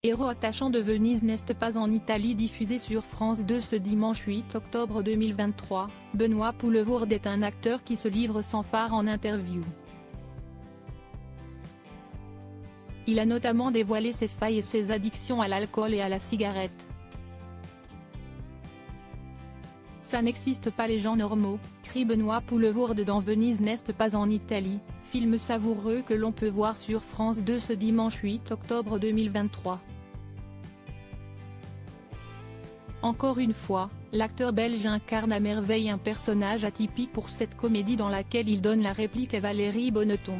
Héros attachant de Venise n'est pas en Italie diffusé sur France 2 ce dimanche 8 octobre 2023, Benoît Poelvoorde est un acteur qui se livre sans phare en interview. Il a notamment dévoilé ses failles et ses addictions à l'alcool et à la cigarette. Ça n'existe pas les gens normaux, crie Benoît Poelvoorde dans Venise n'est pas en Italie, film savoureux que l'on peut voir sur France 2 ce dimanche 8 octobre 2023. Encore une fois, l'acteur belge incarne à merveille un personnage atypique pour cette comédie dans laquelle il donne la réplique à Valérie Bonneton.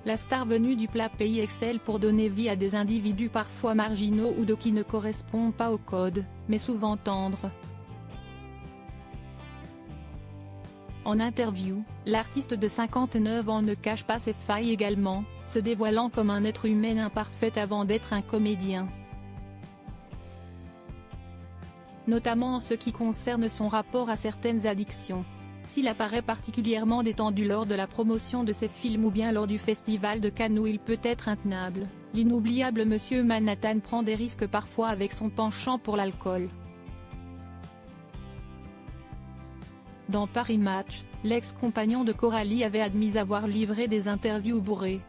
La star venue du plat pays excelle pour donner vie à des individus parfois marginaux ou qui ne correspondent pas au code, mais souvent tendres. En interview, l'artiste de 59 ans ne cache pas ses failles également, se dévoilant comme un être humain imparfait avant d'être un comédien. Notamment en ce qui concerne son rapport à certaines addictions. S'il apparaît particulièrement détendu lors de la promotion de ses films ou bien lors du festival de Cannes où il peut être intenable, l'inoubliable Monsieur Manhattan prend des risques parfois avec son penchant pour l'alcool. Dans Paris Match, l'ex-compagnon de Coralie avait admis avoir livré des interviews bourrées.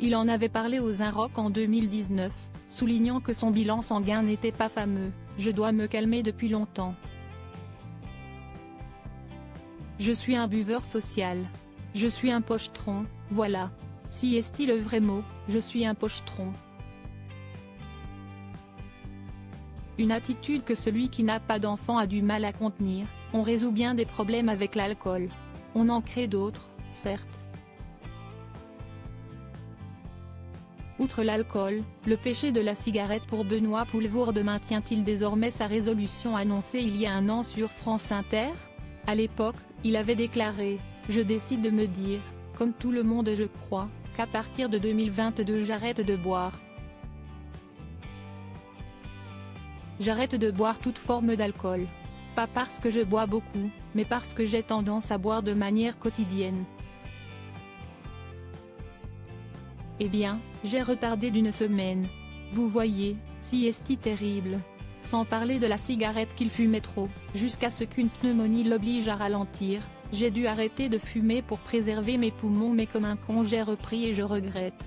Il en avait parlé aux Inrocks en 2019, soulignant que son bilan sanguin n'était pas fameux. « Je dois me calmer depuis longtemps. Je suis un buveur social. Je suis un pochetron, voilà. Si est-il le vrai mot, je suis un pochetron. » Une attitude que celui qui n'a pas d'enfant a du mal à contenir. On résout bien des problèmes avec l'alcool. On en crée d'autres, certes. Outre l'alcool, le péché de la cigarette pour Benoît Poelvoorde maintient-il désormais sa résolution annoncée il y a un an sur France Inter? À l'époque, il avait déclaré « Je décide de me dire, comme tout le monde je crois, qu'à partir de 2022 j'arrête de boire. J'arrête de boire toute forme d'alcool. Pas parce que je bois beaucoup, mais parce que j'ai tendance à boire de manière quotidienne. Eh bien, j'ai retardé d'une semaine. Vous voyez, si est terrible. Sans parler de la cigarette qu'il fumait trop, jusqu'à ce qu'une pneumonie l'oblige à ralentir, j'ai dû arrêter de fumer pour préserver mes poumons mais comme un con j'ai repris et je regrette.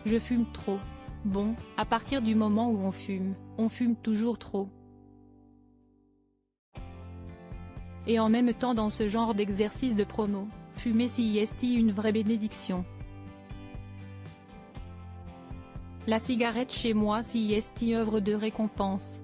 Je fume trop. Bon, à partir du moment où on fume toujours trop. Et en même temps dans ce genre d'exercice de promo, fumer si est une vraie bénédiction. La cigarette chez moi si est œuvre de récompense.